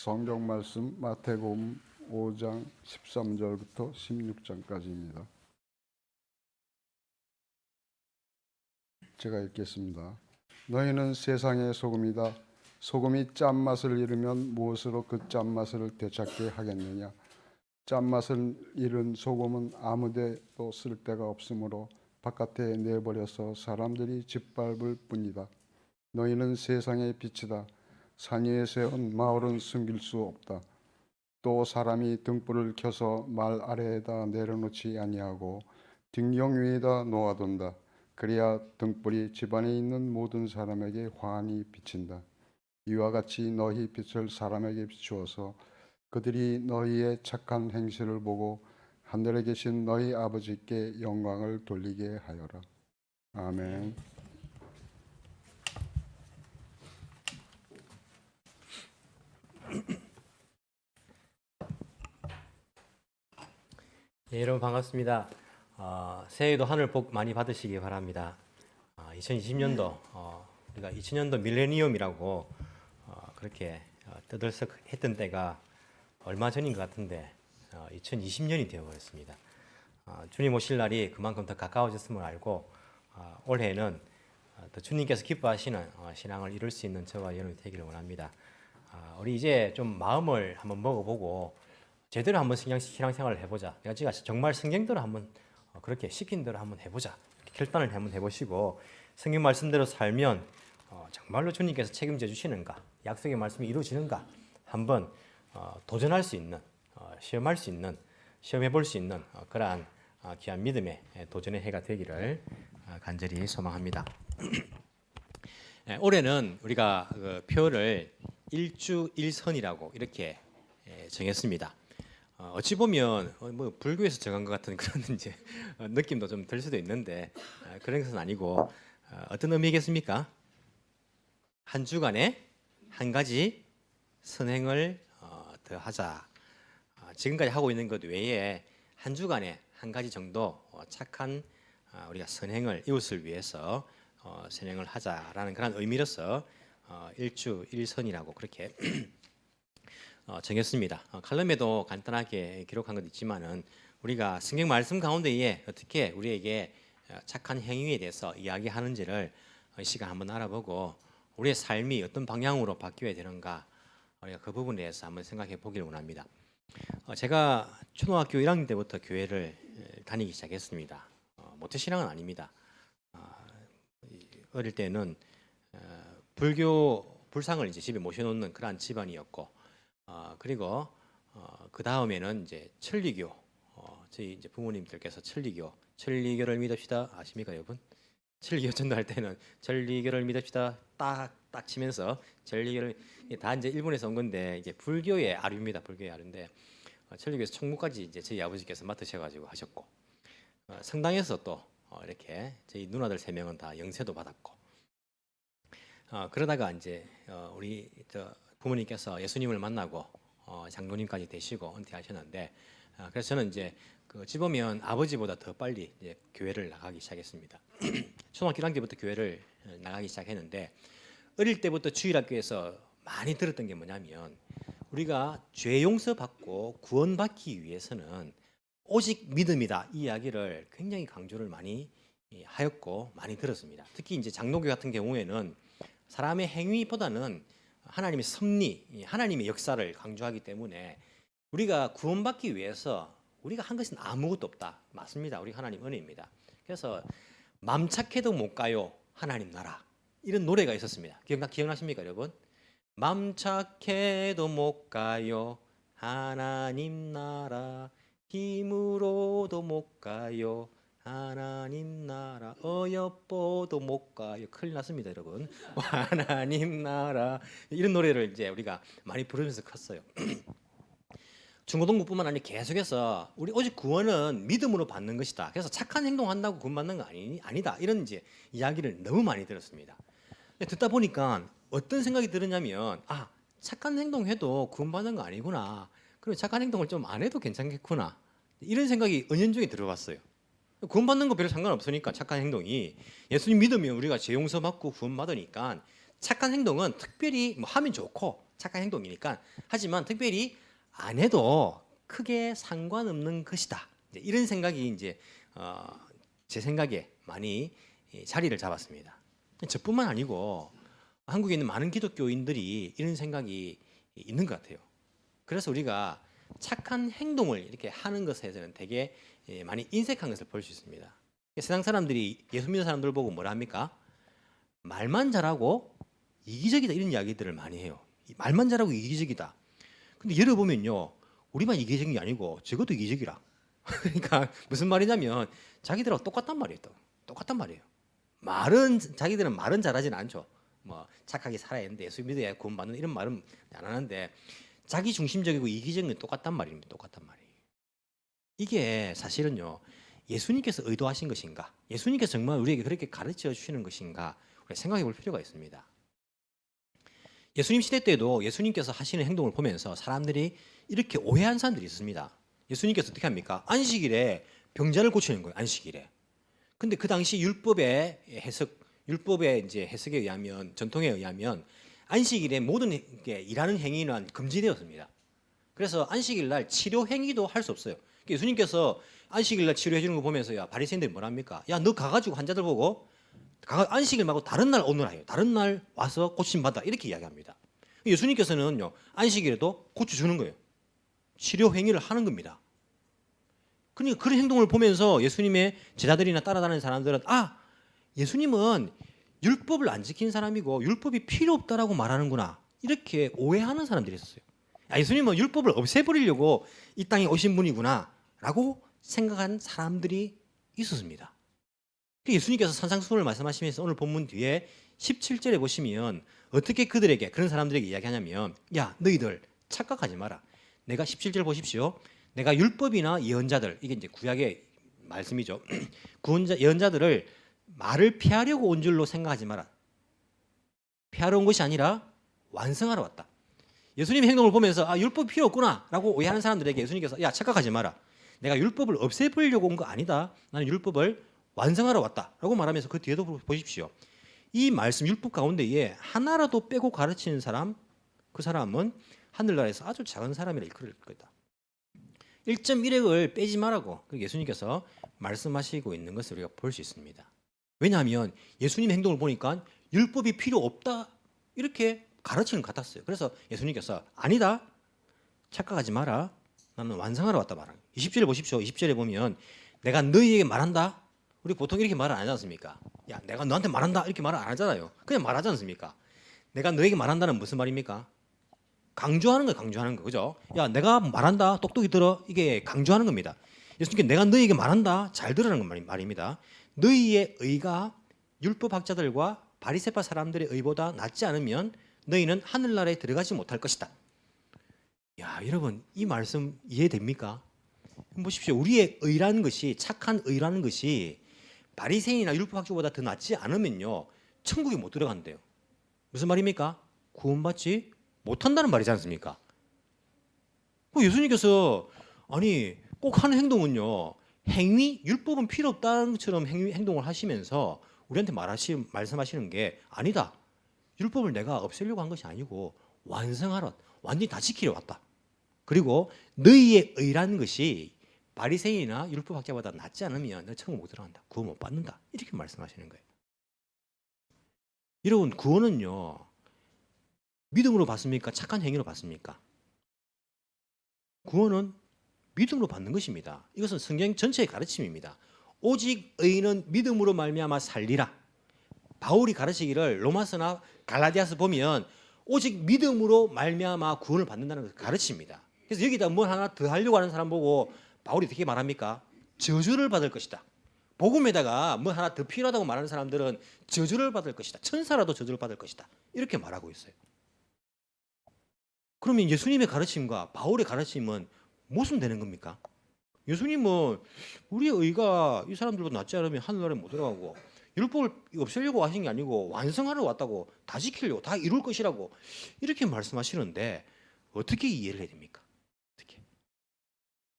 성경 말씀 마태복음 5장 13절부터 16장까지입니다. 제가 읽겠습니다. 너희는 세상의 소금이다. 소금이 짠맛을 잃으면 무엇으로 그 짠맛을 되찾게 하겠느냐? 짠맛을 잃은 소금은 아무데도 쓸 데가 없으므로 바깥에 내버려서 사람들이 짓밟을 뿐이다. 너희는 세상의 빛이다. 산 위에 세운 마을은 숨길 수 없다. 또 사람이 등불을 켜서 말 아래에다 내려놓지 아니하고 등경 위에다 놓아둔다. 그래야 등불이 집안에 있는 모든 사람에게 환히 비친다. 이와 같이 너희 빛을 사람에게 비추어서 그들이 너희의 착한 행실을 보고 하늘에 계신 너희 아버지께 영광을 돌리게 하여라. 아멘. 예, 여러분 반갑습니다. 새해에도 하늘 복 많이 받으시기 바랍니다. 2020년도 우리가 2000년도 밀레니엄이라고 그렇게 떠들썩했던 때가 얼마 전인 것 같은데 2020년이 되어버렸습니다. 주님 오실 날이 그만큼 더 가까워졌음을 알고 올해는 더 주님께서 기뻐하시는 신앙을 이룰 수 있는 저와 여러분이 되기를 원합니다. 우리 이제 좀 마음을 한번 먹어보고 제대로 한번 신앙생활을 해보자. 내가 지금 정말 성경대로 한번 그렇게 시킨 대로 한번 해보자. 결단을 한번 해보시고 성경 말씀대로 살면 정말로 주님께서 책임져 주시는가, 약속의 말씀이 이루어지는가 한번 도전할 수 있는, 시험할 수 있는, 시험해볼 수 있는 그러한 귀한 믿음의 도전의 해가 되기를 간절히 소망합니다. 올해는 우리가 그 표를 일주일선이라고 이렇게 정했습니다. 어찌 보면 뭐 불교에서 정한 것 같은 그런 이제 느낌도 좀 들 수도 있는데 그런 것은 아니고 어떤 의미겠습니까? 한 주간에 한 가지 선행을 더 하자. 지금까지 하고 있는 것 외에 한 주간에 한 가지 정도 착한 우리가 선행을 이웃을 위해서 선행을 하자라는 그런 의미로서 일주일선이라고 그렇게 정했습니다. 칼럼에도 간단하게 기록한 것 있지만은 우리가 성경 말씀 가운데에 어떻게 우리에게 착한 행위에 대해서 이야기하는지를 이 시간 한번 알아보고 우리의 삶이 어떤 방향으로 바뀌어야 되는가 우리가 그 부분에 대해서 한번 생각해 보기를 원합니다. 제가 초등학교 1학년 때부터 교회를 다니기 시작했습니다. 모태신앙은 아닙니다. 어릴 때는 불교 불상을 이제 집에 모셔놓는 그러한 집안이었고 그리고 그 다음에는 이제 천리교, 저희 이제 부모님들께서 천리교를 믿읍시다 아십니까 여러분? 천리교 전도할 때는 천리교를 믿읍시다 딱 치면서 천리교를 다 이제 일본에서 온 건데 이제 불교의 아류입니다. 불교의 아류인데 천리교에서 총무까지 이제 저희 아버지께서 맡으셔가지고 하셨고 성당에서 또 이렇게 저희 누나들 3명은 다 영세도 받았고 그러다가 이제 우리 부모님께서 예수님을 만나고 장로님까지 되시고 은퇴하셨는데 그래서 저는 이제 그 집으면 아버지보다 더 빨리 이제 교회를 나가기 시작했습니다. 초등학교 1학년 때부터 교회를 나가기 시작했는데 어릴 때부터 주일학교에서 많이 들었던 게 뭐냐면 우리가 죄 용서받고 구원받기 위해서는 오직 믿음이다 이 이야기를 굉장히 강조를 많이 하였고 많이 들었습니다. 특히 이제 장로교 같은 경우에는 사람의 행위보다는 하나님의 섭리, 하나님의 역사를 강조하기 때문에 우리가 구원받기 위해서 우리가 한 것은 아무것도 없다. 맞습니다. 우리 하나님 은혜입니다. 그래서 맘 착해도 못 가요. 하나님 나라. 이런 노래가 있었습니다. 기억나십니까 여러분? 맘 착해도 못 가요. 하나님 나라. 힘으로도 못 가요. 하나님 나라 어여뻐도 못 가요. 큰일 났습니다 여러분. 하나님 나라 이런 노래를 이제 우리가 많이 부르면서 컸어요. 중고등부뿐만 아니라 계속해서 우리 오직 구원은 믿음으로 받는 것이다. 그래서 착한 행동한다고 구원받는 거 아니다. 이런 이제 이야기를 너무 많이 들었습니다. 듣다 보니까 어떤 생각이 들었냐면 착한 행동해도 구원받는 거 아니구나. 그럼 착한 행동을 좀 안 해도 괜찮겠구나. 이런 생각이 은연중에 들어왔어요. 구원받는 거 별로 상관없으니까 착한 행동이 예수님 믿으면 우리가 죄 용서받고 구원받으니까 착한 행동은 특별히 뭐 하면 좋고 착한 행동이니까. 하지만 특별히 안 해도 크게 상관없는 것이다. 이제 이런 생각이 이제 제 생각에 많이 자리를 잡았습니다. 저뿐만 아니고 한국에 있는 많은 기독교인들이 이런 생각이 있는 것 같아요. 그래서 우리가 착한 행동을 이렇게 하는 것에 대해서는 되게 많이 인색한 것을 볼 수 있습니다. 세상 사람들이 예수 믿는 사람들 보고 뭐라 합니까? 말만 잘하고 이기적이다 이런 이야기들을 많이 해요. 말만 잘하고 이기적이다. 근데 예를 보면요, 우리만 이기적인 게 아니고 적어도 이기적이라. 그러니까 무슨 말이냐면 자기들하고 똑같단 말이에요. 똑같단 말이에요. 자기들은 말은 잘하진 않죠. 뭐 착하게 살아야 하는데 예수 믿어야 구원받는 이런 말은 안 하는데 자기 중심적이고 이기적인 건 똑같단 말입니다. 똑같단 말이에요. 이게 사실은요, 예수님께서 의도하신 것인가? 예수님께서 정말 우리에게 그렇게 가르쳐 주시는 것인가? 우리가 생각해 볼 필요가 있습니다. 예수님 시대 때도 예수님께서 하시는 행동을 보면서 사람들이 이렇게 오해한 사람들이 있습니다. 예수님께서 어떻게 합니까? 안식일에 병자를 고치는 거예요. 안식일에. 근데 그 당시 율법의 이제 해석에 의하면, 전통에 의하면 안식일에 모든 일하는 행위는 금지되었습니다. 그래서 안식일 날 치료 행위도 할 수 없어요. 예수님께서 안식일 날 치료해 주는 거 보면서 야, 바리새인들이 뭐랍니까? 야, 너 가가지고 환자들 보고 안식일 말고 다른 날 오너라 해요. 다른 날 와서 고침 받아 이렇게 이야기합니다. 예수님께서는요, 안식일에도 고쳐 주는 거예요. 치료 행위를 하는 겁니다. 그러니까 그런 행동을 보면서 예수님의 제자들이나 따라다니는 사람들은 예수님은 율법을 안 지킨 사람이고 율법이 필요 없다라고 말하는구나 이렇게 오해하는 사람들이 있었어요. 예수님은 율법을 없애버리려고 이 땅에 오신 분이구나라고 생각한 사람들이 있었습니다. 예수님께서 산상수훈을 말씀하시면서 오늘 본문 뒤에 17절에 보시면 어떻게 그런 사람들에게 이야기하냐면 야, 너희들 착각하지 마라. 내가 17절 보십시오. 내가 율법이나 예언자들, 이게 이제 구약의 말씀이죠. 예언자들을 말을 피하려고 온 줄로 생각하지 마라. 피하러 온 것이 아니라 완성하러 왔다. 예수님의 행동을 보면서 율법 필요 없구나라고 오해하는 사람들에게 예수님께서 야, 착각하지 마라. 내가 율법을 없애버리려고 온 거 아니다. 나는 율법을 완성하러 왔다라고 말하면서 그 뒤에도 보십시오. 이 말씀 율법 가운데에 하나라도 빼고 가르치는 사람, 그 사람은 하늘나라에서 아주 작은 사람이라 일컬을 거다. 1.1획을 빼지 말라고 예수님께서 말씀하시고 있는 것을 우리가 볼 수 있습니다. 왜냐하면 예수님의 행동을 보니까 율법이 필요 없다 이렇게 가르치는 것 같았어요. 그래서 예수님께서 아니다, 착각하지 마라, 나는 완성하러 왔다 말하는. 20절에 보십시오. 20절에 보면 내가 너희에게 말한다. 우리 보통 이렇게 말을 안 하지 않습니까? 야, 내가 너한테 말한다 이렇게 말을 안 하잖아요. 그냥 말하지 않습니까? 내가 너에게 말한다는 무슨 말입니까? 강조하는 거예요. 강조하는 거. 그죠? 야, 내가 말한다. 똑똑히 들어. 이게 강조하는 겁니다. 예수님께 내가 너희에게 말한다. 잘 들으라는 말입니다. 너희의 의가 율법학자들과 바리새파 사람들의 의보다 낫지 않으면 너희는 하늘나라에 들어가지 못할 것이다. 야, 여러분, 이 말씀 이해됩니까? 보십시오. 우리의 의라는 것이, 착한 의라는 것이 바리새인이나 율법학자보다 더 낫지 않으면요, 천국에 못 들어간대요. 무슨 말입니까? 구원받지 못한다는 말이지 않습니까? 예수님께서 꼭 하는 행동은요, 율법은 필요 없다는 것처럼 행동을 하시면서 우리한테 말씀하시는 게 아니다. 율법을 내가 없애려고 한 것이 아니고 완성하러, 완전히 다 지키려 왔다. 그리고 너희의 의라는 것이 바리새인이나 율법학자보다 낫지 않으면 너 천국 못 들어간다. 구원 못 받는다. 이렇게 말씀하시는 거예요. 여러분, 구원은요, 믿음으로 받습니까? 착한 행위로 받습니까? 구원은 믿음으로 받는 것입니다. 이것은 성경 전체의 가르침입니다. 오직 의인은 믿음으로 말미암아 살리라. 바울이 가르치기를 로마서나 갈라디아서 보면 오직 믿음으로 말미암아 구원을 받는다는 것을 가르칩니다. 그래서 여기다 뭘 하나 더 하려고 하는 사람 보고 바울이 어떻게 말합니까? 저주를 받을 것이다. 복음에다가 뭐 하나 더 필요하다고 말하는 사람들은 저주를 받을 것이다. 천사라도 저주를 받을 것이다. 이렇게 말하고 있어요. 그러면 예수님의 가르침과 바울의 가르침은 무슨 되는 겁니까? 예수님은 우리의 의가 이 사람들보다 낫지 않으면 하늘나라에 못 들어가고 율법을 없애려고 하신 게 아니고 완성하러 왔다고, 다 지키려고, 다 이룰 것이라고 이렇게 말씀하시는데 어떻게 이해를 해야 됩니까? 어떻게?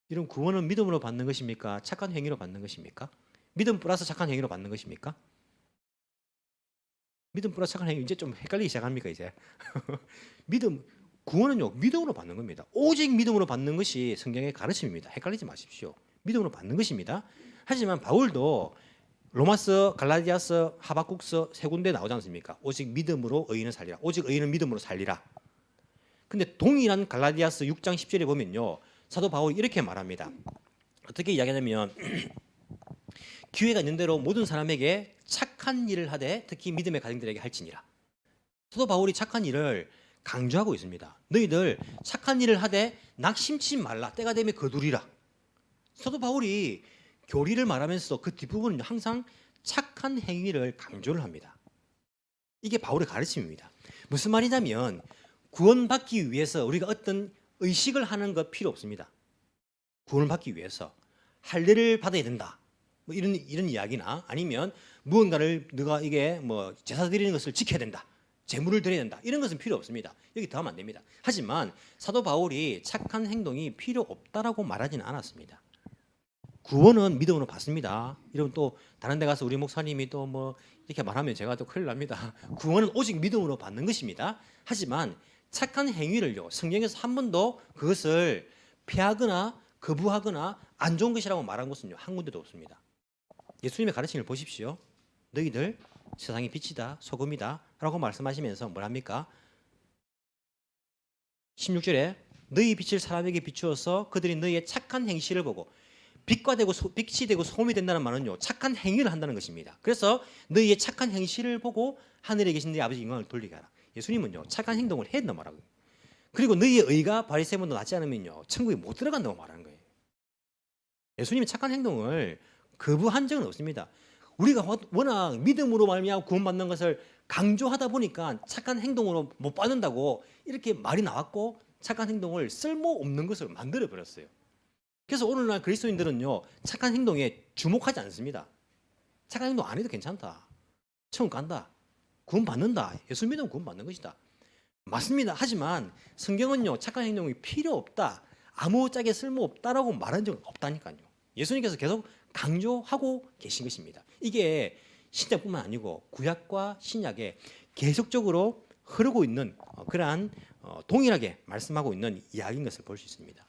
이런 구원은 믿음으로 받는 것입니까? 착한 행위로 받는 것입니까? 믿음 플러스 착한 행위로 받는 것입니까? 믿음 플러스 착한 행위 이제 좀 헷갈리기 시작합니까 이제? 믿음 구원은요 믿음으로 받는 겁니다. 오직 믿음으로 받는 것이 성경의 가르침입니다. 헷갈리지 마십시오. 믿음으로 받는 것입니다. 하지만 바울도 로마서, 갈라디아서, 하박국서 세 군데 나오지 않습니까? 오직 믿음으로 의인은 살리라. 오직 의인은 믿음으로 살리라. 근데 동일한 갈라디아서 6장 10절에 보면요. 사도 바울이 이렇게 말합니다. 어떻게 이야기하냐면 기회가 있는 대로 모든 사람에게 착한 일을 하되 특히 믿음의 가정들에게 할지니라. 사도 바울이 착한 일을 강조하고 있습니다. 너희들 착한 일을 하되 낙심치 말라. 때가 되면 거두리라. 사도 바울이 교리를 말하면서 그 뒷부분은 항상 착한 행위를 강조를 합니다. 이게 바울의 가르침입니다. 무슨 말이냐면 구원받기 위해서 우리가 어떤 의식을 하는 것 필요 없습니다. 구원을 받기 위해서 할례를 받아야 된다. 뭐 이런 이야기나 아니면 무언가를 너가 이게 뭐 제사 드리는 것을 지켜야 된다. 제물을 드려야 된다. 이런 것은 필요 없습니다. 여기 더하면 안 됩니다. 하지만 사도 바울이 착한 행동이 필요 없다라고 말하지는 않았습니다. 구원은 믿음으로 받습니다. 이러면 또 다른 데 가서 우리 목사님이 또 뭐 이렇게 말하면 제가 또 큰일 납니다. 구원은 오직 믿음으로 받는 것입니다. 하지만 착한 행위를요. 성경에서 한 번도 그것을 피하거나 거부하거나 안 좋은 것이라고 말한 것은요. 한 군데도 없습니다. 예수님의 가르침을 보십시오. 너희들 세상의 빛이다, 소금이다 라고 말씀하시면서 뭐랍니까? 16절에 너희 빛을 사람에게 비추어서 그들이 너희의 착한 행실을 보고 빛이 되고 소금이 된다는 말은요. 착한 행위를 한다는 것입니다. 그래서 너희의 착한 행실을 보고 하늘에 계신 너희 아버지 영광을 돌리게 하라. 예수님은요. 착한 행동을 해야 된다고 말하고요. 그리고 너희의 의가 바리새인보다 낫지 않으면요. 천국에 못 들어간다고 말하는 거예요. 예수님이 착한 행동을 거부한 적은 없습니다. 우리가 워낙 믿음으로 말미암아 구원받는 것을 강조하다 보니까 착한 행동으로 못 받는다고 이렇게 말이 나왔고 착한 행동을 쓸모없는 것을 만들어 버렸어요. 그래서 오늘날 그리스도인들은요 착한 행동에 주목하지 않습니다. 착한 행동 안 해도 괜찮다. 천국 간다. 구원 받는다. 예수 믿으면 구원 받는 것이다. 맞습니다. 하지만 성경은요 착한 행동이 필요 없다. 아무짝에 쓸모없다라고 말한 적은 없다니까요. 예수님께서 계속 강조하고 계신 것입니다. 이게 신약뿐만 아니고 구약과 신약에 계속적으로 흐르고 있는 그러한 동일하게 말씀하고 있는 이야기인 것을 볼 수 있습니다.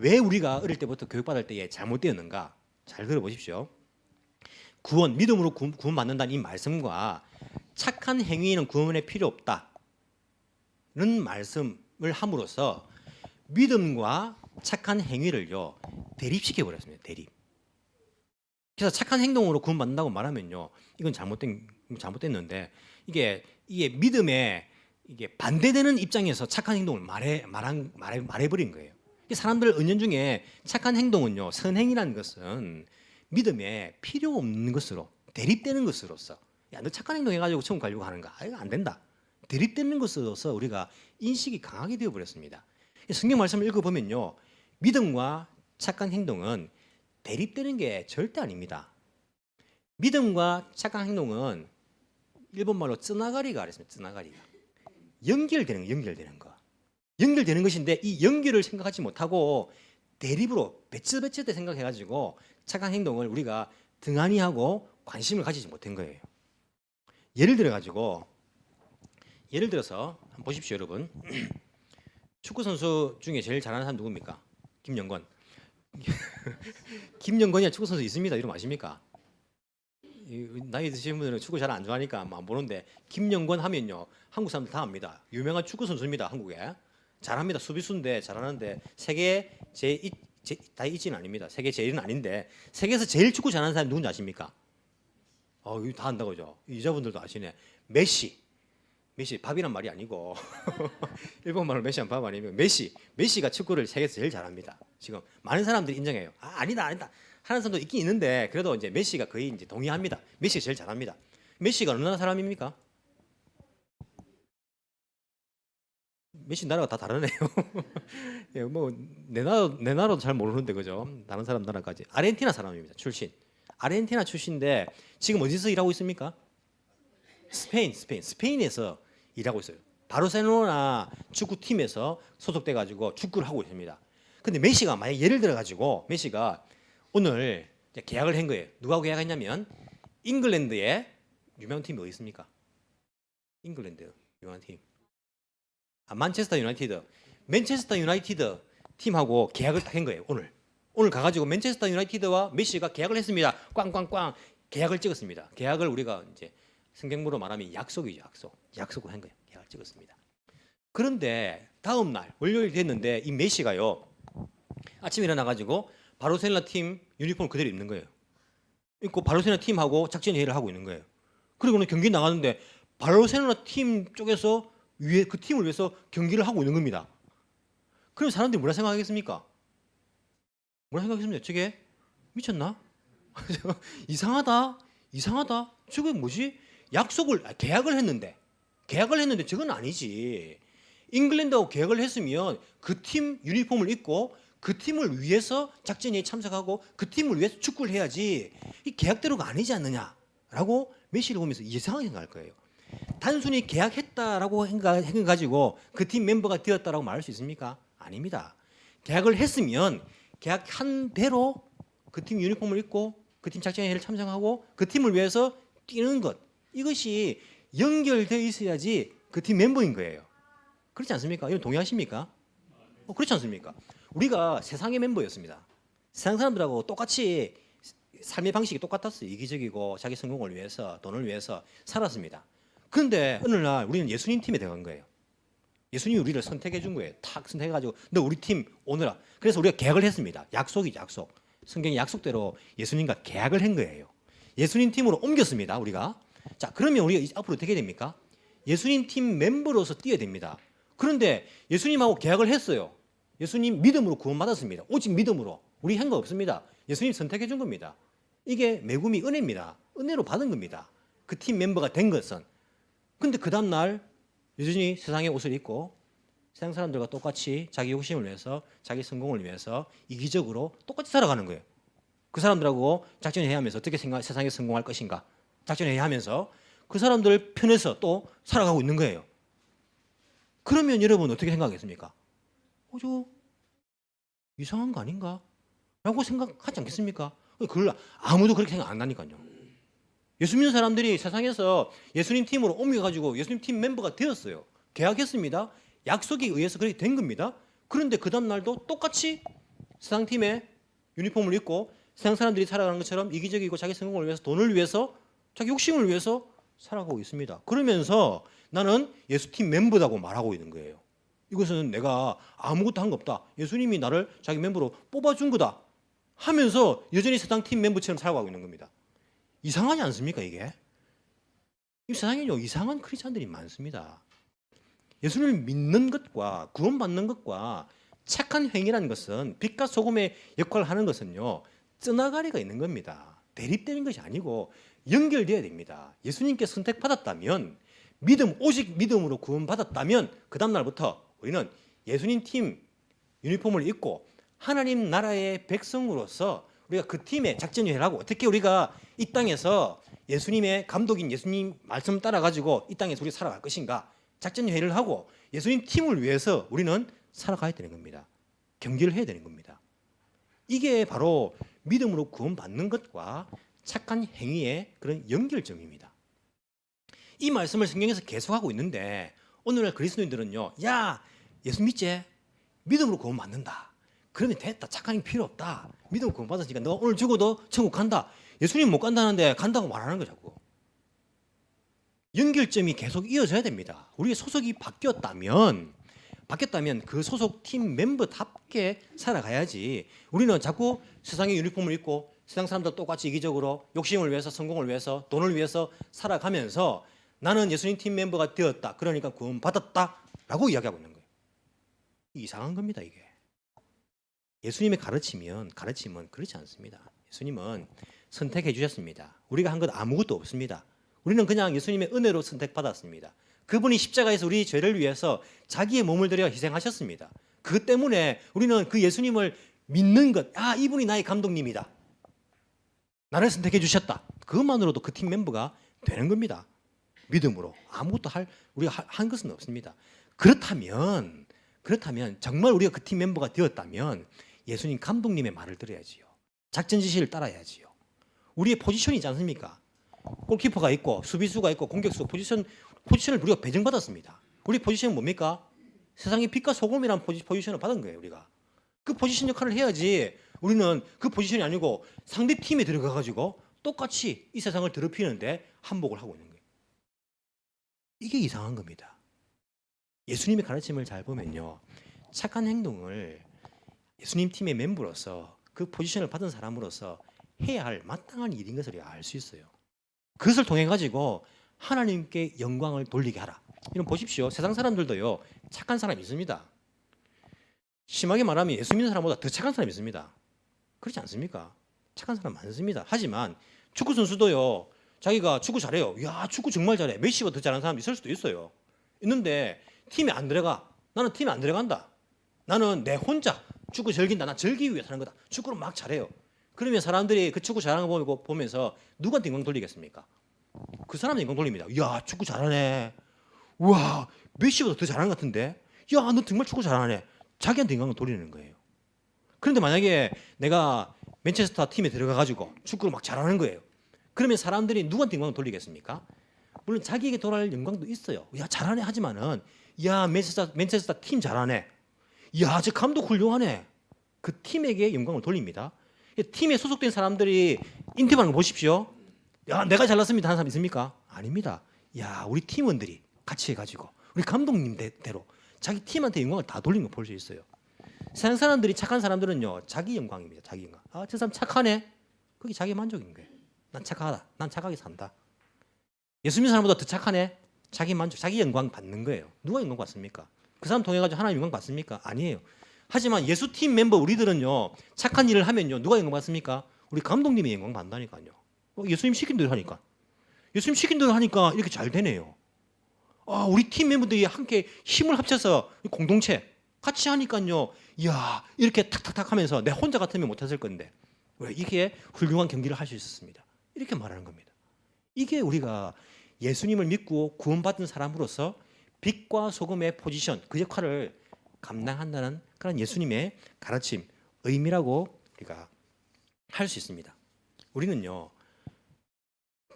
왜 우리가 어릴 때부터 교육받을 때에 잘못되었는가? 잘 들어보십시오. 구원, 믿음으로 구원받는다는 이 말씀과 착한 행위는 구원에 필요 없다는 말씀을 함으로써 믿음과 착한 행위를요 대립시켜 버렸습니다. 대립. 그래서 착한 행동으로 구원받는다고 말하면요 이건 잘못됐는데 이게 믿음에 이게 반대되는 입장에서 착한 행동을 말해버린 거예요. 사람들 은연중에 착한 행동은요 선행이라는 것은 믿음에 필요 없는 것으로 대립되는 것으로서 야 너 착한 행동 해가지고 천국 가려고 하는가? 이거 안 된다. 대립되는 것으로서 우리가 인식이 강하게 되어버렸습니다. 성경 말씀을 읽어보면요 믿음과 착한 행동은 대립되는 게 절대 아닙니다. 믿음과 착한 행동은 일본말로 쯔나가리가 그랬습니다. 쯔나가리가 연결되는 거. 연결되는 것인데 이 연결을 생각하지 못하고 대립으로 배치대 생각해가지고 착한 행동을 우리가 등한히 하고 관심을 가지지 못한 거예요. 예를 들어서 한번 보십시오, 여러분. 축구 선수 중에 제일 잘하는 사람 누굽니까? 김영권. 김영권이 축구 선수 있습니다. 이름 아십니까? 나이 드신 분들은 축구 잘 안 좋아하니까 안 보는데 김영권 하면요 한국 사람들 다 압니다. 유명한 축구 선수입니다. 한국에 잘합니다. 수비수인데 잘하는데 세계 다 있지는 아닙니다. 세계 제일은 아닌데 세계에서 제일 축구 잘하는 사람이 누군지 아십니까? 이거 다 안다고죠. 여자분들도 아시네. 메시 밥이란 말이 아니고 일본말로 메시한 밥 아니면 메시가 축구를 세계에서 제일 잘합니다. 지금 많은 사람들이 인정해요. 아니다 하는 사람도 있긴 있는데 그래도 이제 메시가 거의 이제 동의합니다. 메시가 제일 잘합니다. 메시가 어느 나라 사람입니까? 메시 나라가 다 다르네요. 예, 내 나라도 잘 모르는데 그죠? 다른 사람 나라까지 아르헨티나 사람입니다. 출신. 아르헨티나 출신인데 지금 어디서 일하고 있습니까? 스페인에서 일하고 있어요. 바르셀로나 축구팀에서 소속돼 가지고 축구를 하고 있습니다. 근데 메시가 만약 예를 들어 가지고 메시가 오늘 계약을 한 거예요. 누구하고 계약했냐면 잉글랜드의 유명한 팀이 어디 있습니까? 잉글랜드 유명한 팀. 만체스터 유나이티드. 맨체스터 유나이티드 팀하고 계약을 딱 한 거예요. 오늘 가가지고 맨체스터 유나이티드와 메시가 계약을 했습니다. 꽝꽝꽝 계약을 찍었습니다. 계약을 우리가 이제 성경으로 말하면 약속이죠. 약속을 한 거예요. 계약을 찍었습니다. 그런데 다음 날 월요일 됐는데 이 메시가요 아침에 일어나가지고 바르셀로나 팀 유니폼을 그대로 입는 거예요. 입고 바르셀로나 팀하고 작전 회의를 하고 있는 거예요. 그리고는 경기 나가는데 바르셀로나 팀 쪽에서 위에 그 팀을 위해서 경기를 하고 있는 겁니다. 그럼 사람들이 뭐라 생각하겠습니까? 뭐라 생각하겠습니까? 저게 미쳤나? 이상하다. 저게 뭐지? 계약을 했는데 저건 아니지. 잉글랜드하고 계약을 했으면 그 팀 유니폼을 입고 그 팀을 위해서 작전에 참석하고 그 팀을 위해서 축구를 해야지. 이 계약대로가 아니지 않느냐라고 메시를 보면서 이상하게 생각할 거예요. 단순히 계약했다라고 해가지고 그 팀 멤버가 되었다라고 말할 수 있습니까? 아닙니다. 계약을 했으면 계약한 대로 그 팀 유니폼을 입고 그 팀 작전회의를 참석하고 그 팀을 위해서 뛰는 것, 이것이 연결되어 있어야지 그 팀 멤버인 거예요. 그렇지 않습니까? 이건 동의하십니까? 그렇지 않습니까? 우리가 세상의 멤버였습니다. 세상 사람들하고 똑같이 삶의 방식이 똑같았어요. 이기적이고 자기 성공을 위해서 돈을 위해서 살았습니다. 그런데 어느 날 우리는 예수님 팀에 들어간 거예요. 예수님이 우리를 선택해 준 거예요. 탁 선택해가지고 너 우리 팀 오너라. 그래서 우리가 계약을 했습니다. 약속이죠, 약속. 성경의 약속대로 예수님과 계약을 한 거예요. 예수님 팀으로 옮겼습니다, 우리가. 자, 그러면 우리가 앞으로 어떻게 됩니까? 예수님 팀 멤버로서 뛰어야 됩니다. 그런데 예수님하고 계약을 했어요. 예수님 믿음으로 구원받았습니다. 오직 믿음으로. 우리 한 거 없습니다. 예수님 선택해 준 겁니다. 이게 매금이 은혜입니다. 은혜로 받은 겁니다. 그 팀 멤버가 된 것은. 근데 그 다음 날 여전히 세상의 옷을 입고 세상 사람들과 똑같이 자기 욕심을 위해서 자기 성공을 위해서 이기적으로 똑같이 살아가는 거예요. 그 사람들하고 작전회의 하면서 어떻게 세상에 성공할 것인가 작전회의 하면서 그 사람들 편에서 또 살아가고 있는 거예요. 그러면 여러분 어떻게 생각하겠습니까? 저 이상한 거 아닌가? 라고 생각하지 않겠습니까? 그걸 아무도 그렇게 생각 안 하니까요. 예수 믿는 사람들이 세상에서 예수님 팀으로 옮겨가지고 예수님 팀 멤버가 되었어요. 계약했습니다. 약속에 의해서 그렇게 된 겁니다. 그런데 그 다음 날도 똑같이 세상 팀의 유니폼을 입고 세상 사람들이 살아가는 것처럼 이기적이고 자기 성공을 위해서 돈을 위해서 자기 욕심을 위해서 살아가고 있습니다. 그러면서 나는 예수팀 멤버라고 말하고 있는 거예요. 이것은 내가 아무것도 한 거 없다. 예수님이 나를 자기 멤버로 뽑아준 거다 하면서 여전히 세상 팀 멤버처럼 살아가고 있는 겁니다. 이상하지 않습니까 이게? 이 세상에요 이상한 크리스찬들이 많습니다. 예수님을 믿는 것과 구원받는 것과 착한 행위라는 것은 빛과 소금의 역할을 하는 것은요 쩌나가리가 있는 겁니다. 대립되는 것이 아니고 연결되어야 됩니다. 예수님께 선택받았다면 오직 믿음으로 구원받았다면 그 다음 날부터 우리는 예수님 팀 유니폼을 입고 하나님 나라의 백성으로서 우리가 그 팀의 작전회의를 하고 어떻게 우리가 이 땅에서 예수님의 감독인 예수님 말씀 따라가지고 이 땅에서 우리 살아갈 것인가 작전회의를 하고 예수님 팀을 위해서 우리는 살아가야 되는 겁니다. 경기를 해야 되는 겁니다. 이게 바로 믿음으로 구원받는 것과 착한 행위의 그런 연결점입니다. 이 말씀을 성경에서 계속하고 있는데 오늘날 그리스도인들은요 야 예수 믿지? 믿음으로 구원받는다. 그러면 됐다. 착한 행위 필요 없다. 믿음으로 구원받았으니까 너 오늘 죽어도 천국 간다. 예수님 못 간다는데 간다고 말하는 거 자꾸. 연결점이 계속 이어져야 됩니다. 우리의 소속이 바뀌었다면 그 소속 팀 멤버답게 살아가야지. 우리는 자꾸 세상의 유니폼을 입고 세상 사람들 똑같이 이기적으로 욕심을 위해서 성공을 위해서 돈을 위해서 살아가면서 나는 예수님 팀 멤버가 되었다. 그러니까 구원받았다라고 이야기하고 있는 거예요. 이상한 겁니다 이게. 예수님의 가르침은 그렇지 않습니다. 예수님은 선택해 주셨습니다. 우리가 한 것 아무것도 없습니다. 우리는 그냥 예수님의 은혜로 선택받았습니다. 그분이 십자가에서 우리 죄를 위해서 자기의 몸을 들여 희생하셨습니다. 그 때문에 우리는 그 예수님을 믿는 것, 이분이 나의 감독님이다. 나를 선택해 주셨다. 그것만으로도 그 팀 멤버가 되는 겁니다. 믿음으로 아무것도 우리가 한 것은 없습니다. 그렇다면 정말 우리가 그 팀 멤버가 되었다면 예수님 감독님의 말을 들어야지요. 작전 지시를 따라야지요. 우리의 포지션이 있지 않습니까? 골키퍼가 있고 수비수가 있고 공격수 포지션을 우리가 배정받았습니다. 우리 포지션은 뭡니까? 세상의 빛과 소금이라는 포지션을 받은 거예요. 우리가 그 포지션 역할을 해야지. 우리는 그 포지션이 아니고 상대 팀에 들어가 가지고 똑같이 이 세상을 더럽히는데 한복을 하고 있는 거예요. 이게 이상한 겁니다. 예수님의 가르침을 잘 보면요, 착한 행동을 예수님 팀의 멤버로서 그 포지션을 받은 사람으로서 해야 할 마땅한 일인 것을 알 수 있어요. 그것을 통해 가지고 하나님께 영광을 돌리게 하라. 이런 보십시오. 세상 사람들도요, 착한 사람이 있습니다. 심하게 말하면 예수 믿는 사람보다 더 착한 사람이 있습니다. 그렇지 않습니까? 착한 사람 많습니다. 하지만 축구 선수도요, 자기가 축구 잘해요. 야, 축구 정말 잘해. 메시보다 더 잘하는 사람이 있을 수도 있어요. 있는데 팀에 안 들어가. 나는 팀에 안 들어간다. 나는 내 혼자 축구 즐긴다. 난 즐기기 위해 사는 거다. 축구를 막 잘해요. 그러면 사람들이 그 축구 잘하는 거 보면서 누구한테 영광 돌리겠습니까? 그 사람한테 영광 돌립니다. 야, 축구 잘하네. 우와, 메시보다 더 잘하는 것 같은데. 야, 너 정말 축구 잘하네. 자기한테 영광을 돌리는 거예요. 그런데 만약에 내가 맨체스터 팀에 들어가 가지고 축구를 막 잘하는 거예요. 그러면 사람들이 누구한테 영광을 돌리겠습니까? 물론 자기에게 돌아갈 영광도 있어요. 야, 잘하네 하지만은, 야, 맨체스터 팀 잘하네. 야, 저 감독 훌륭하네. 그 팀에게 영광을 돌립니다. 팀에 소속된 사람들이 인터뷰하는 거 보십시오. 야, 내가 잘났습니다 하는 사람 있습니까? 아닙니다. 야, 우리 팀원들이 같이 해가지고 우리 감독님대로 자기 팀한테 영광을 다 돌리는 거 볼 수 있어요. 세상 사람들이, 착한 사람들은요, 자기 영광입니다. 자기 영광. 아, 저 사람 착하네. 그게 자기 만족인 거예요. 난 착하다. 난 착하게 산다. 예수 믿는 사람보다 더 착하네. 자기 만족, 자기 영광 받는 거예요. 누가 영광 받습니까? 그 사람 통해 가지고 하나님 영광 받습니까? 아니에요. 하지만 예수 팀 멤버 우리들은요, 착한 일을 하면요, 누가 영광 받습니까? 우리 감독님이 영광 받는다니까요. 예수님 시킨 대로 하니까. 예수님 시킨 대로 하니까 이렇게 잘 되네요. 아, 우리 팀 멤버들이 함께 힘을 합쳐서 공동체 같이 하니까요, 이야, 이렇게 탁탁탁 하면서 내 혼자 같으면 못했을 건데 왜 이게 훌륭한 경기를 할 수 있었습니다. 이렇게 말하는 겁니다. 이게 우리가 예수님을 믿고 구원받은 사람으로서 빛과 소금의 포지션, 그 역할을 감당한다는 그런 예수님의 가르침, 의미라고 우리가 할 수 있습니다. 우리는요,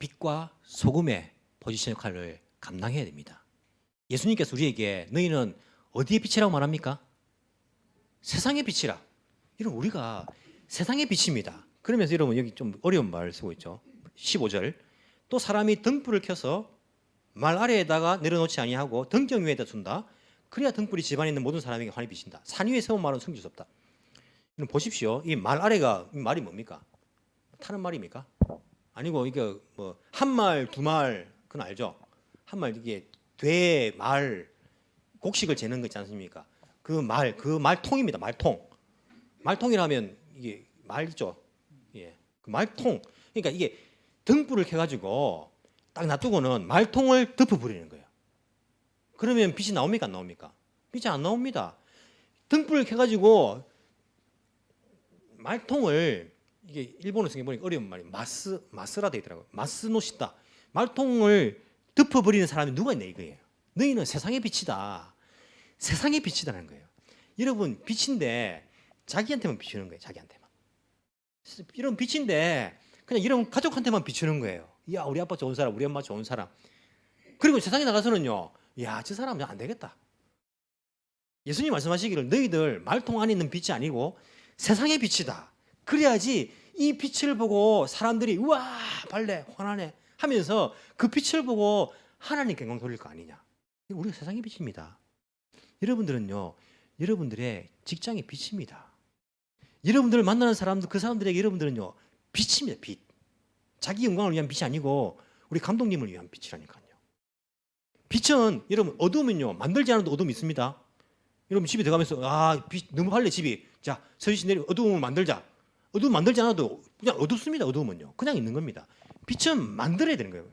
빛과 소금의 포지션 역할을 감당해야 됩니다. 예수님께서 우리에게 너희는 어디의 빛이라고 말합니까? 세상의 빛이라. 여러분, 우리가 세상의 빛입니다. 그러면서 여러분, 여기 좀 어려운 말 쓰고 있죠. 15절. 또 사람이 등불을 켜서 말 아래에다가 내려놓지 아니하고 등경 위에다 둔다. 그래야 등불이 집안에 있는 모든 사람에게 환히 비친다. 산 위에 세운 말은 숨길 수 없다. 여러분 보십시오. 이 말 아래가, 이 말이 뭡니까? 타는 말입니까? 아니고 이게 뭐 한 말, 두 말, 그건 알죠? 한 말, 이게 돼, 말, 곡식을 재는 거 있지 않습니까? 그 말통입니다. 말통. 말통이라면 이게 말이죠. 예, 그 말통. 그러니까 이게 등불을 켜가지고 딱 놔두고는 말통을 덮어버리는 거예요. 그러면 빛이 나옵니까? 안 나옵니까? 빛이 안 나옵니다. 등불을 켜가지고 말통을, 이게 일본어 쓰기 보니까 어려운 말이 마스라 되어 있더라고요. 마스노시다. 말통을 덮어버리는 사람이 누가 있냐 이거예요. 너희는 세상의 빛이다. 세상의 빛이다는 거예요. 여러분, 빛인데 자기한테만 비추는 거예요. 자기한테만. 이런 빛인데 그냥 이런 가족한테만 비추는 거예요. 야, 우리 아빠 좋은 사람, 우리 엄마 좋은 사람. 그리고 세상에 나가서는요, 야, 저 사람 안 되겠다. 예수님 말씀하시기를 너희들 말통 안에 있는 빛이 아니고 세상의 빛이다. 그래야지 이 빛을 보고 사람들이 우와, 발레, 환하네 하면서 그 빛을 보고 하나님께 영광 돌릴 거 아니냐. 우리가 세상의 빛입니다. 여러분들은요, 여러분들의 직장의 빛입니다. 여러분들을 만나는 사람들, 그 사람들에게 여러분들은요, 빛입니다. 빛. 자기 영광을 위한 빛이 아니고 우리 감독님을 위한 빛이라니까요. 빛은 여러분, 어두우면요, 만들지 않아도 어둠이 있습니다. 여러분 집에 들어가면서 아, 빛 너무 밝네 집이. 자, 서희씨 내려 어두움을 만들자. 어두움 만들지 않아도 그냥 어둡습니다. 어두우면요, 그냥 있는 겁니다. 빛은 만들어야 되는 거예요.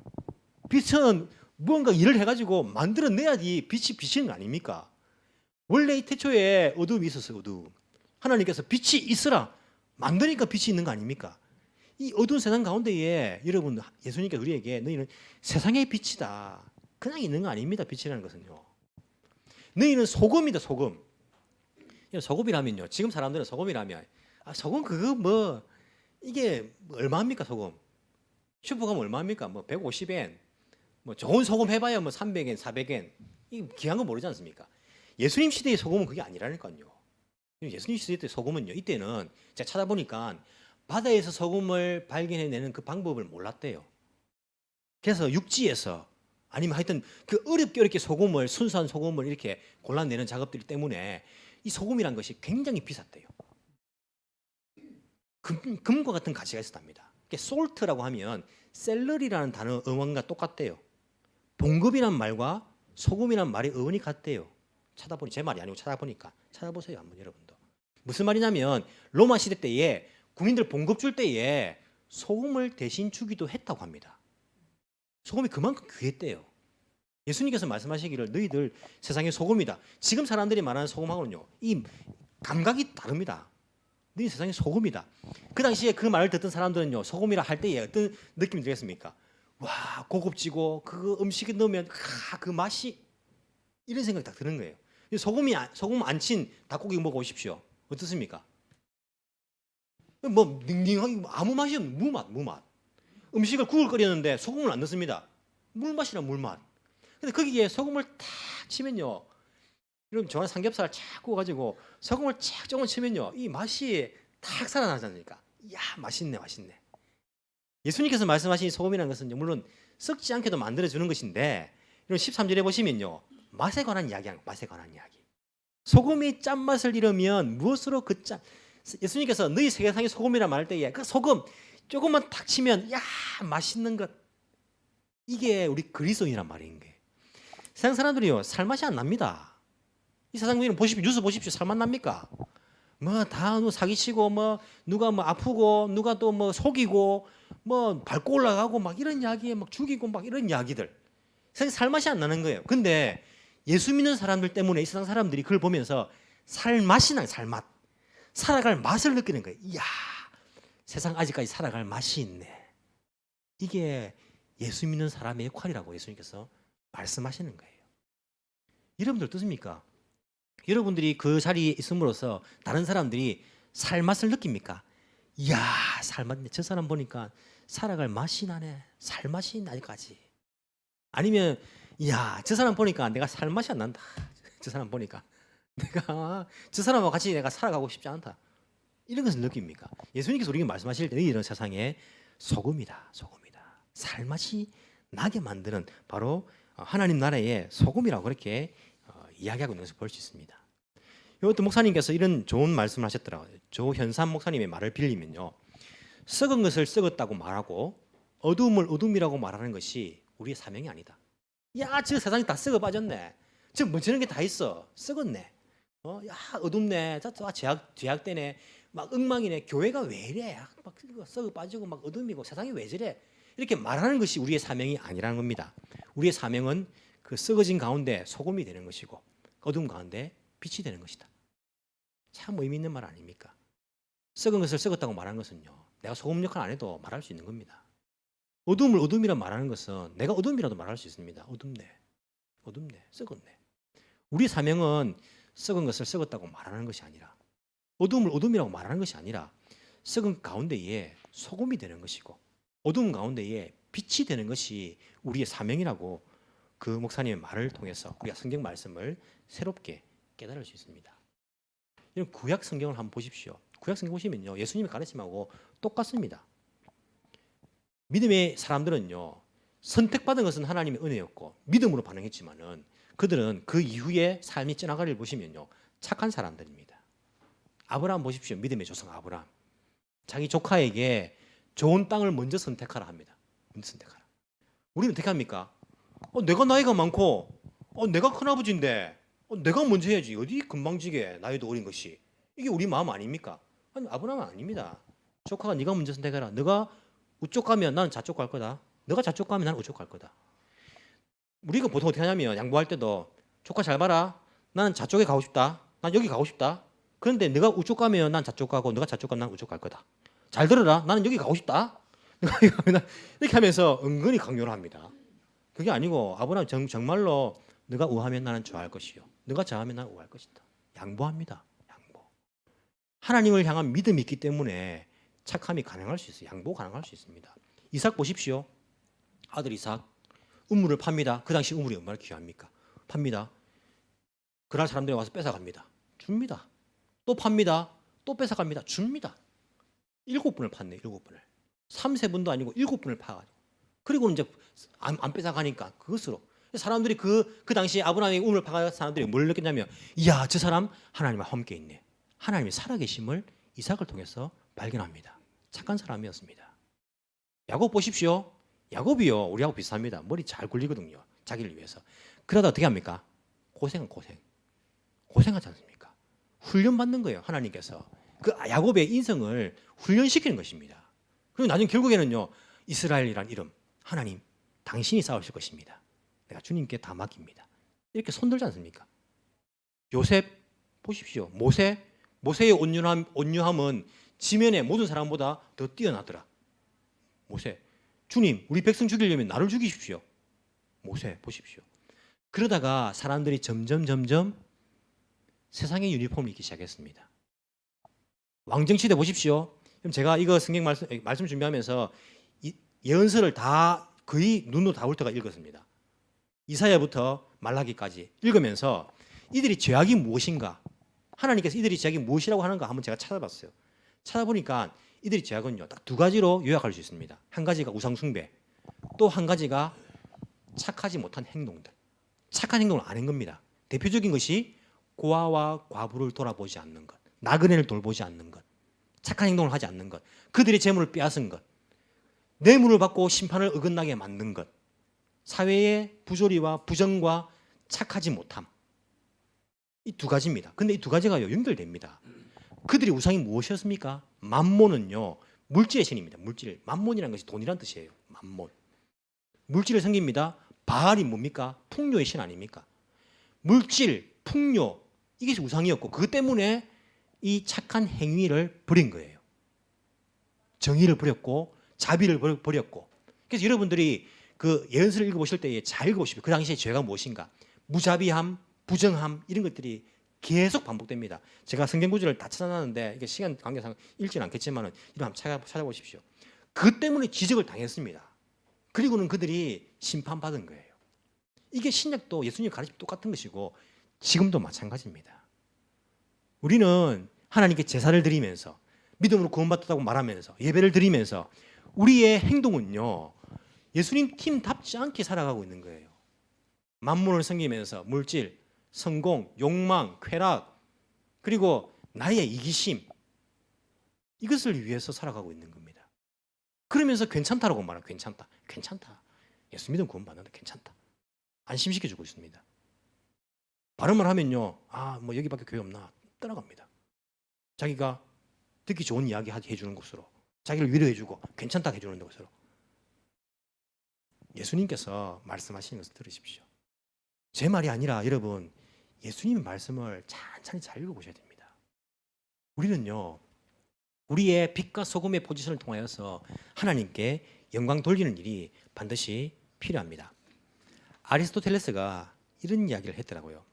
빛은 무언가 일을 해가지고 만들어내야지 빛이 비치는 거 아닙니까? 원래 이 태초에 어둠이 있었어요. 어둠. 하나님께서 빛이 있으라 만드니까 빛이 있는 거 아닙니까? 이 어두운 세상 가운데에 여러분, 예수님께서 우리에게 너희는 세상의 빛이다. 그냥 있는 거 아닙니다. 빛이라는 것은요. 너희는 소금이다. 소금. 소금이라면요, 지금 사람들은 소금이라면 아, 소금 그거 뭐 이게 뭐 얼마입니까? 소금 슈퍼 가면 얼마입니까? 뭐 150엔, 뭐 좋은 소금 해봐야 뭐 300엔, 400엔. 이 귀한 거 모르지 않습니까? 예수님 시대의 소금은 그게 아니라니까요. 예수님 시대 때 소금은요, 이때는 제가 찾아보니까 바다에서 소금을 발견해내는 그 방법을 몰랐대요. 그래서 육지에서 아니면 하여튼 그 어렵게 소금을, 순수한 소금을 이렇게 골라내는 작업들 때문에 이 소금이란 것이 굉장히 비쌌대요. 금과 같은 가치가 있었답니다. 솔트라고 하면 셀러리라는 단어 어원과 똑같대요. 봉급이란 말과 소금이란 말의 어원이 같대요. 찾아보니, 제 말이 아니고 찾아보세요 한번 여러분도. 무슨 말이냐면 로마 시대 때에 군인들 봉급 줄 때에 소금을 대신 주기도 했다고 합니다. 소금이 그만큼 귀했대요. 예수님께서 말씀하시기를 너희들 세상의 소금이다. 지금 사람들이 말하는 소금하고는요, 이 감각이 다릅니다. 너희 세상의 소금이다. 그 당시에 그 말을 듣던 사람들은요, 소금이라 할 때에 어떤 느낌이 들겠습니까? 와, 고급지고 그 음식에 넣으면 그 맛이, 이런 생각이 딱 드는 거예요. 소금 안 친 닭고기 먹어보십시오. 어떻습니까? 뭐 닝닝하게 아무 맛이 없는 무맛. 음식을 국을 끓였는데 소금을 안 넣습니다. 물맛이란 물맛. 근데 거기에 소금을 탁 치면요, 여러분 저는 삼겹살 착 구워가지고 소금을 착 조금 치면요, 이 맛이 탁 살아나지 않습니까? 이야, 맛있네. 예수님께서 말씀하신 소금이라는 것은 물론 썩지 않게도 만들어주는 것인데, 이런 13절에 보시면요, 맛에 관한 이야기. 소금이 짠맛을 잃으면 무엇으로 그 짠, 예수님께서 너희 세상의 소금이라 말할 때에 그 소금 조금만 탁 치면 야, 맛있는 것, 이게 우리 그리스도인이란 말인 거예요. 세상 사람들이요, 살맛이 안 납니다. 이 세상 분들은 보십시오, 뉴스 보십시오. 살맛 납니까? 뭐 다 사기치고, 뭐 누가 뭐 아프고, 누가 또 뭐 속이고, 뭐 밟고 올라가고 막 이런 이야기에 막 죽이고 막 이런 이야기들. 세상 살맛이 안 나는 거예요. 근데 예수 믿는 사람들 때문에 이 세상 사람들이 그걸 보면서 살맛이 나요. 살맛. 살아갈 맛을 느끼는 거예요. 이야, 세상 아직까지 살아갈 맛이 있네. 이게 예수 믿는 사람의 역할이라고 예수님께서 말씀하시는 거예요. 여러분들 어떻습니까? 여러분들이 그 자리에 있음으로써 다른 사람들이 살맛을 느낍니까? 이야, 살맛, 저 사람 보니까 살아갈 맛이 나네. 살맛이 나기까지. 아니면 이야, 저 사람 보니까 내가 살맛이 안 난다. 저 사람 보니까 내가 저 사람하고 같이 내가 살아가고 싶지 않다. 이런 것을 느낍니까? 예수님께서 우리에게 말씀하실 때 이런 세상에 소금이다. 살맛이 나게 만드는 바로 하나님 나라의 소금이라고 그렇게 이야기하고 있는 것을 볼 수 있습니다. 이것도 목사님께서 이런 좋은 말씀을 하셨더라고요. 조현삼 목사님의 말을 빌리면요, 썩은 것을 썩었다고 말하고 어둠을 어둠이라고 말하는 것이 우리의 사명이 아니다. 야, 저 세상이 다 썩어 빠졌네. 저 멋지는 게 다 있어. 썩었네. 야, 어둡네. 죄악 때네. 막 엉망이네. 교회가 왜 이래? 막 썩어 빠지고 막 어둠이고 세상이 왜 저래? 이렇게 말하는 것이 우리의 사명이 아니라는 겁니다. 우리의 사명은 그 썩어진 가운데 소금이 되는 것이고 어둠 가운데 빛이 되는 것이다. 참 의미 있는 말 아닙니까? 썩은 것을 썩었다고 말하는 것은요, 내가 소금 역할 안 해도 말할 수 있는 겁니다. 어둠을 어둠이라 말하는 것은 내가 어둠이라도 말할 수 있습니다. 어둡네, 썩었네. 우리 사명은 썩은 것을 썩었다고 말하는 것이 아니라, 어둠을 어둠이라고 말하는 것이 아니라, 썩은 가운데에 소금이 되는 것이고 어둠 가운데에 빛이 되는 것이 우리의 사명이라고 그 목사님의 말을 통해서 우리가 성경 말씀을 새롭게 깨달을 수 있습니다. 여러분, 구약 성경을 한번 보십시오. 구약 성경 보시면요, 예수님의 가르침하고 똑같습니다. 믿음의 사람들은요, 선택받은 것은 하나님의 은혜였고 믿음으로 반응했지만은 그들은 그 이후에 삶이 쪄나가리를 보시면요, 착한 사람들입니다. 아브라함 보십시오. 믿음의 조상 아브라함. 자기 조카에게 좋은 땅을 먼저 선택하라 합니다. 먼저 선택하라. 우리는 어떻게 합니까? 내가 나이가 많고, 내가 큰아버지인데, 내가 먼저 해야지. 어디 금방지게 나이도 어린 것이. 이게 우리 마음 아닙니까? 아니, 아브라함은 아닙니다. 조카가 네가 먼저 선택해라. 너가 우쪽 가면 나는 좌쪽 갈 거다. 너가 좌쪽 가면 나는 우쪽 갈 거다. 우리가 보통 어떻게 하냐면 양보할 때도 조카 잘 봐라. 나는 좌쪽에 가고 싶다. 난 여기 가고 싶다. 그런데 네가 우쪽 가면 난 좌쪽 가고 너가 좌쪽 가면 난 우쪽 갈 거다. 잘 들어라. 나는 여기 가고 싶다. 이렇게 하면서 은근히 강요를 합니다. 그게 아니고 아브라함 정말로 너가 우하면 나는 좌할 것이요. 너가 좌하면 나는 우할 것이다. 양보합니다. 양보. 하나님을 향한 믿음이 있기 때문에 착함이 가능할 수 있어요. 양보 가능할 수 있습니다. 이삭 보십시오. 아들 이삭 우물을 팝니다. 그 당시 우물이 얼마나 귀합니까? 팝니다. 그날 사람들이 와서 뺏어갑니다. 줍니다. 또 팝니다. 또 뺏어갑니다. 줍니다. 7번을 팠네. 7번을. 3세분도 아니고 7번을 파가지고. 그리고는 이제 안 뺏어가니까 그것으로 사람들이 그 당시에 아브라함의 운을 파가 사람들이 뭘 느꼈냐면, 이야, 저 사람 하나님과 함께 있네. 하나님이 살아계심을 이삭을 통해서 발견합니다. 착한 사람이었습니다. 야곱 보십시오. 야곱이요, 우리하고 비슷합니다. 머리 잘 굴리거든요, 자기를 위해서. 그러다 어떻게 합니까? 고생하지 않습니까? 훈련받는 거예요, 하나님께서. 그 야곱의 인성을 훈련시키는 것입니다. 그리고 나중에 결국에는요, 이스라엘이란 이름, 하나님, 당신이 싸우실 것입니다. 내가 주님께 다 맡깁니다. 이렇게 손들지 않습니까? 요셉 보십시오. 모세의 온유함은 지면의 모든 사람보다 더 뛰어나더라. 모세, 주님, 우리 백성 죽이려면 나를 죽이십시오. 모세 보십시오. 그러다가 사람들이 점점 세상의 유니폼을 입기 시작했습니다. 왕정시대 보십시오. 그럼 제가 이거 성경 말씀 준비하면서 예언서를 다 거의 눈으로 다 훑어가 읽었습니다. 이사야부터 말라기까지 읽으면서 이들이 죄악이 무엇인가, 하나님께서 이들이 죄악이 무엇이라고 하는가 한번 제가 찾아봤어요. 찾아보니까 이들이 죄악은요, 딱 두 가지로 요약할 수 있습니다. 한 가지가 우상숭배, 또 한 가지가 착하지 못한 행동들. 착한 행동을 안 한 겁니다. 대표적인 것이 고아와 과부를 돌아보지 않는 것, 나그네를 돌보지 않는 것, 착한 행동을 하지 않는 것, 그들의 재물을 빼앗은 것, 뇌물을 받고 심판을 어긋나게 만든 것, 사회의 부조리와 부정과 착하지 못함, 이 두 가지입니다. 근데 이 두 가지가 연결됩니다. 그들의 우상이 무엇이었습니까? 맘몬은요, 물질의 신입니다. 물질. 맘몬이라는 것이 돈이란 뜻이에요. 맘몬. 물질을 섬깁니다. 바알이 뭡니까? 풍요의 신 아닙니까? 물질, 풍요, 이게 우상이었고, 그것 때문에 이 착한 행위를 버린 거예요. 정의를 버렸고 자비를 버렸고. 그래서 여러분들이 그 예언서를 읽어보실 때에 잘 읽어보십시오. 그 당시에 죄가 무엇인가, 무자비함, 부정함, 이런 것들이 계속 반복됩니다. 제가 성경 구절을 다 찾아놨는데 이게 시간 관계상 읽지는 않겠지만은 이거 한번 찾아보십시오. 그 때문에 지적을 당했습니다. 그리고는 그들이 심판받은 거예요. 이게 신약도 예수님 가르침 똑같은 것이고 지금도 마찬가지입니다. 우리는 하나님께 제사를 드리면서 믿음으로 구원받았다고 말하면서 예배를 드리면서 우리의 행동은요, 예수님 팀답지 않게 살아가고 있는 거예요. 만물을 섬기면서 물질, 성공, 욕망, 쾌락, 그리고 나의 이기심, 이것을 위해서 살아가고 있는 겁니다. 그러면서 괜찮다라고 말해요. 괜찮다. 예수 믿으면 구원받는다. 괜찮다. 안심시켜주고 있습니다. 발음을 하면요, 뭐 여기밖에 교회 없나 떠나갑니다. 자기가 듣기 좋은 이야기 해주는 곳으로, 자기를 위로해주고 괜찮다 해주는 곳으로. 예수님께서 말씀하시는 것을 들으십시오. 제 말이 아니라 여러분, 예수님의 말씀을 찬찬히 잘 읽어보셔야 됩니다. 우리는요, 우리의 빛과 소금의 포지션을 통하여서 하나님께 영광 돌리는 일이 반드시 필요합니다. 아리스토텔레스가 이런 이야기를 했더라고요.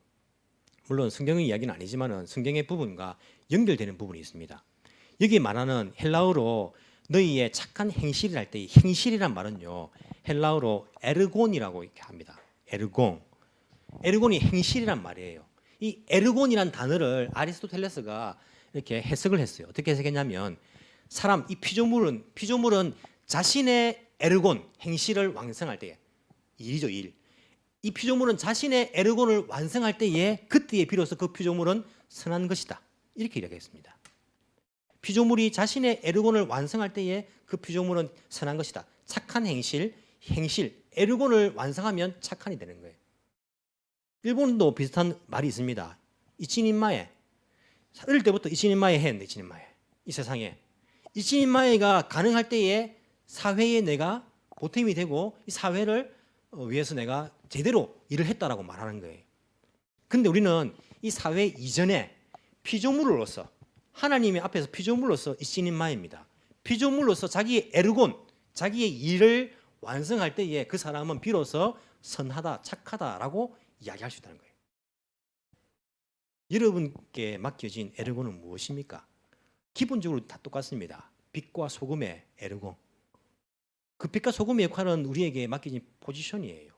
물론 성경의 이야기는 아니지만 성경의 부분과 연결되는 부분이 있습니다. 여기 말하는 헬라어로 너희의 착한 행실을 할 때, 행실이란 말은요, 헬라어로 에르곤이라고 이렇게 합니다. 에르곤이 행실이란 말이에요. 이 에르곤이란 단어를 아리스토텔레스가 이렇게 해석을 했어요. 어떻게 해석했냐면, 이 피조물은 자신의 에르곤, 행실을 완성할 때에, 일이죠, 일. 이 피조물은 자신의 에르곤을 완성할 때에 그때에 비로소 그 피조물은 선한 것이다. 이렇게 이야기했습니다. 피조물이 자신의 에르곤을 완성할 때에 그 피조물은 선한 것이다. 착한 행실, 에르곤을 완성하면 착한이 되는 거예요. 일본도 비슷한 말이 있습니다. 이치닌마에. 어릴 때부터 이치닌마에 했는데, 이 세상에. 이치닌마에가 가능할 때에 사회에 내가 보탬이 되고 이 사회를 위해서 내가 제대로 일을 했다라고 말하는 거예요. 근데 우리는 이 사회 이전에 피조물로서, 하나님의 앞에서 피조물로서 이치닌마입니다. 피조물로서 자기의 에르곤, 자기의 일을 완성할 때에 그 사람은 비로소 선하다, 착하다라고 이야기할 수 있다는 거예요. 여러분께 맡겨진 에르곤은 무엇입니까? 기본적으로 다 똑같습니다. 빛과 소금의 에르곤. 그 빛과 소금의 역할은 우리에게 맡겨진 포지션이에요.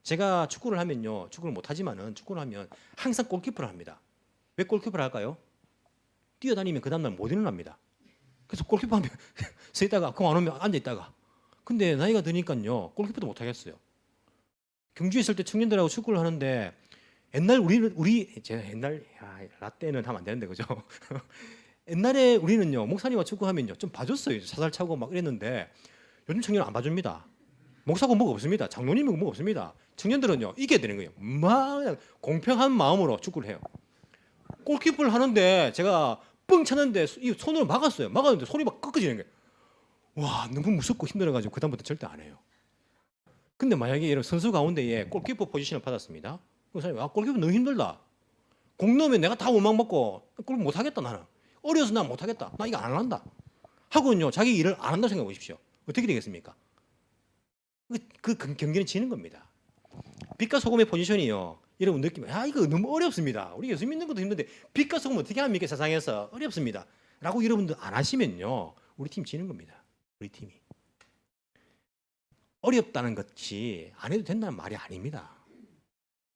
제가 축구를 하면요, 축구를 못하지만은 축구를 하면 항상 골키퍼를 합니다. 왜 골키퍼를 할까요? 뛰어다니면 그 다음날 못 일어납니다. 그래서 골키퍼 하면 서 있다가 공 안 오면 앉아 있다가. 근데 나이가 드니까요, 골키퍼도 못 하겠어요. 경주에 있을 때 청년들하고 축구를 하는데 옛날 제가 옛날 라떼는 하면 안 되는데 그죠? 옛날에 우리는요, 목사님과 축구하면요 좀 봐줬어요. 사살 차고 막 이랬는데 요즘 청년은 안 봐줍니다. 목사고 뭐가 없습니다. 장로님이 뭐가 없습니다. 청년들은요 이겨야 되는 거예요. 막 그냥 공평한 마음으로 축구를 해요. 골키퍼를 하는데 제가 뻥 찼는데 이 손으로 막았어요. 막았는데 손이 막 꺾어지는 거예요. 와, 너무 무섭고 힘들어가지고 그다음부터 절대 안 해요. 근데 만약에 이런 선수 가운데에 골키퍼 포지션을 받았습니다. 그 사람이 골키퍼 너무 힘들다. 공 넣으면 내가 다 원망 먹고 골 못 하겠다 나는. 어려서 난 못 하겠다. 나 이거 안 한다. 하고는요 자기 일을 안 한다고 생각해 보십시오. 어떻게 되겠습니까? 그 경기는 지는 겁니다. 빛과 소금의 포지션이요. 여러분 느끼면 이거 너무 어렵습니다. 우리 예수 믿는 것도 힘든데 빛과 소금 어떻게 합니까 세상에서 어렵습니다. 라고 여러분들 안 하시면요 우리 팀 지는 겁니다. 우리 팀이 어렵다는 것이 안 해도 된다는 말이 아닙니다.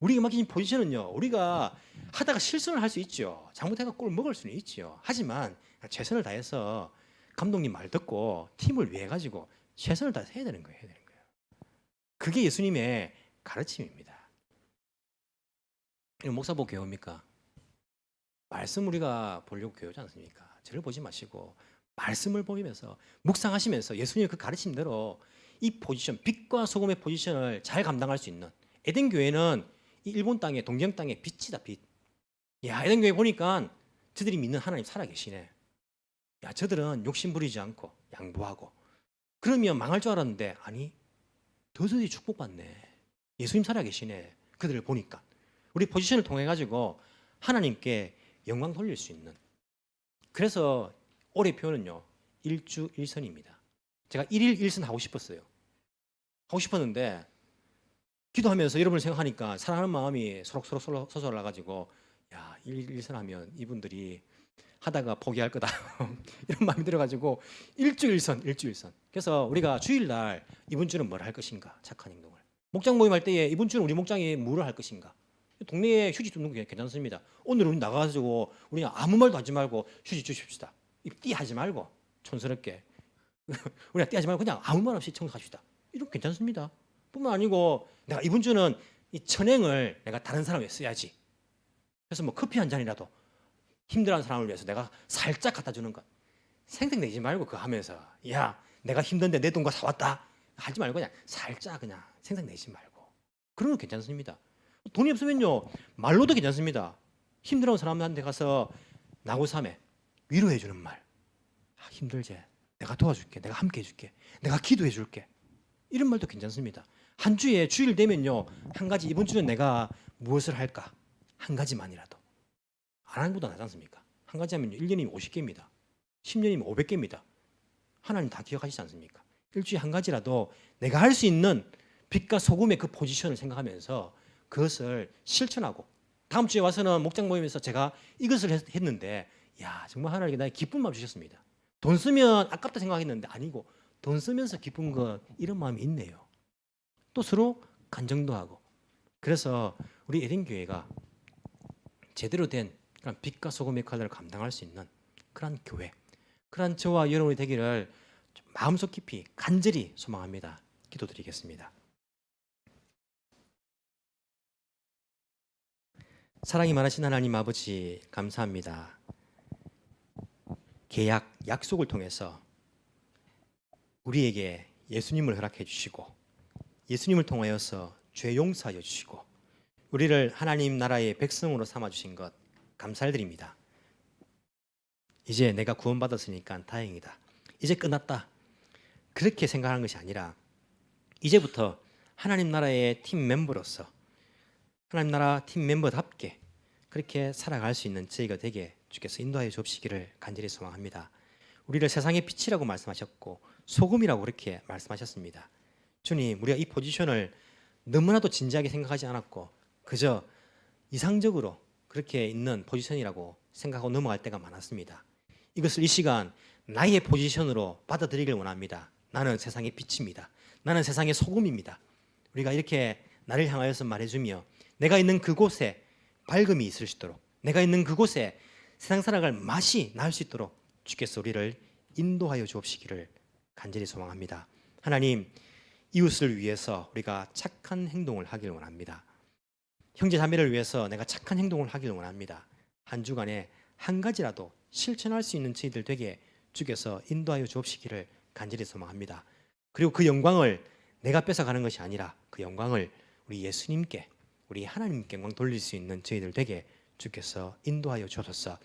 우리가 맡긴 포지션은요 우리가 하다가 실수를 할 수 있죠. 잘못해서 골 먹을 수는 있죠. 하지만 최선을 다해서 감독님 말 듣고 팀을 위해 가지고 최선을 다해서 해야 되는 거예요. 그게 예수님의 가르침입니다. 목사보 교회입니까? 말씀 우리가 보려고 교회지 않습니까? 저를 보지 마시고 말씀을 보면서 묵상하시면서 예수님의 그 가르침대로 이 포지션, 빛과 소금의 포지션을 잘 감당할 수 있는 에덴 교회는 이 일본 땅에 동경 땅에 빛이다 빛. 야 에덴 교회 보니까 저들이 믿는 하나님 살아계시네. 야 저들은 욕심 부리지 않고 양보하고 그러면 망할 줄 알았는데 아니 더더이 축복받네. 예수님 살아계시네. 그들을 보니까 우리 포지션을 통해 가지고 하나님께 영광 돌릴 수 있는. 그래서 올해 표현은요 일주일선입니다. 제가 1일 1선 하고 싶었어요. 하고 싶었는데 기도하면서 여러분을 생각하니까 사랑하는 마음이 소록소록 솟아올라가지고 야 1일 1선 하면 이분들이 하다가 포기할 거다 이런 마음이 들어가지고 일주일선. 그래서 우리가 주일날 이번 주는 뭘 할 것인가 착한 행동을 목장 모임 할 때에 이번 주는 우리 목장이 뭐를 할 것인가 동네에 휴지 줍는 게 괜찮습니다. 오늘 우리 나가가지고 우리 아무 말도 하지 말고 휴지 주십시다. 띠하지 말고 촌스럽게 우리가 띠하지 말고 그냥 아무 말 없이 청소합시다. 이런 괜찮습니다. 뿐만 아니고 내가 이번 주는 이 천행을 내가 다른 사람에 써야지. 그래서 뭐 커피 한 잔이라도 힘들어하는 사람을 위해서 내가 살짝 갖다 주는 것. 생색내지 말고 그거 하면서 야 내가 힘든데 내 돈과 사왔다 하지 말고 그냥 살짝 그냥 생색내지 말고 그런 건 괜찮습니다. 돈이 없으면요 말로도 괜찮습니다. 힘들어하는 사람한테 가서 나고삼에 위로해 주는 말. 힘들지? 내가 도와줄게. 내가 함께 해줄게. 내가 기도해 줄게. 이런 말도 괜찮습니다. 한 주에 주일 되면요 한 가지 이번 주는 내가 무엇을 할까? 한 가지만이라도 안 하는 것보다 낫지 않습니까? 한 가지 하면 1년이면 50개입니다. 10년이면 500개입니다. 하나님 다 기억하시지 않습니까? 일주일에 한 가지라도 내가 할 수 있는 빛과 소금의 그 포지션을 생각하면서 그것을 실천하고 다음 주에 와서는 목장 모임에서 제가 이것을 했는데 야 정말 하나님께 나의 기쁜 마음 주셨습니다. 돈 쓰면 아깝다 생각했는데 아니고 돈 쓰면서 기쁜 것 이런 마음이 있네요. 또 서로 간정도 하고 그래서 우리 에덴 교회가 제대로 된 그런 빛과 소금의 역할을 감당할 수 있는 그런 교회, 그런 저와 여러분이 되기를 마음속 깊이 간절히 소망합니다. 기도드리겠습니다. 사랑이 많으신 하나님 아버지 감사합니다. 계약, 약속을 통해서 우리에게 예수님을 허락해 주시고 예수님을 통하여서 죄 용서하여 주시고 우리를 하나님 나라의 백성으로 삼아 주신 것 감사드립니다. 이제 내가 구원받았으니까 다행이다. 이제 끝났다. 그렇게 생각하는 것이 아니라 이제부터 하나님 나라의 팀 멤버로서 하나님 나라 팀 멤버답게 그렇게 살아갈 수 있는 저희가 되게 주께서 인도하여 주옵시기를 간절히 소망합니다. 우리를 세상의 빛이라고 말씀하셨고 소금이라고 그렇게 말씀하셨습니다. 주님, 우리가 이 포지션을 너무나도 진지하게 생각하지 않았고 그저 이상적으로 그렇게 있는 포지션이라고 생각하고 넘어갈 때가 많았습니다. 이것을 이 시간 나의 포지션으로 받아들이길 원합니다. 나는 세상의 빛입니다. 나는 세상의 소금입니다. 우리가 이렇게 나를 향하여서 말해주며 내가 있는 그곳에 밝음이 있을 수 있도록, 내가 있는 그곳에 세상 살아갈 맛이 날 수 있도록 주께서 우리를 인도하여 주옵시기를 간절히 소망합니다. 하나님, 이웃을 위해서 우리가 착한 행동을 하길 원합니다. 형제 자매를 위해서 내가 착한 행동을 하길 원합니다. 한 주간에 한 가지라도 실천할 수 있는 저희들 되게 주께서 인도하여 주옵시기를 간절히 소망합니다. 그리고 그 영광을 내가 뺏어가는 것이 아니라 그 영광을 우리 예수님께, 우리 하나님께 영광 돌릴 수 있는 저희들 되게 주께서 인도하여 주옵소서.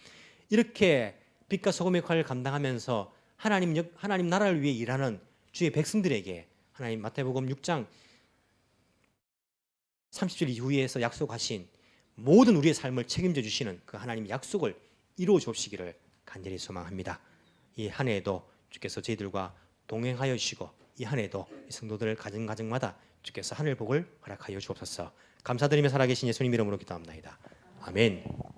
이렇게 빛과 소금의 역할을 감당하면서 하나님 나라를 위해 일하는 주의 백성들에게 하나님 마태복음 6장 30절 이후에서 약속하신 모든 우리의 삶을 책임져 주시는 그 하나님의 약속을 이루어 주옵시기를 간절히 소망합니다. 이 한 해에도 주께서 저희들과 동행하여 주시고 이 한 해에도 이 성도들 가정마다 주께서 하늘 복을 허락하여 주옵소서. 감사드리며 살아계신 예수님 이름으로 기도합니다. 아멘.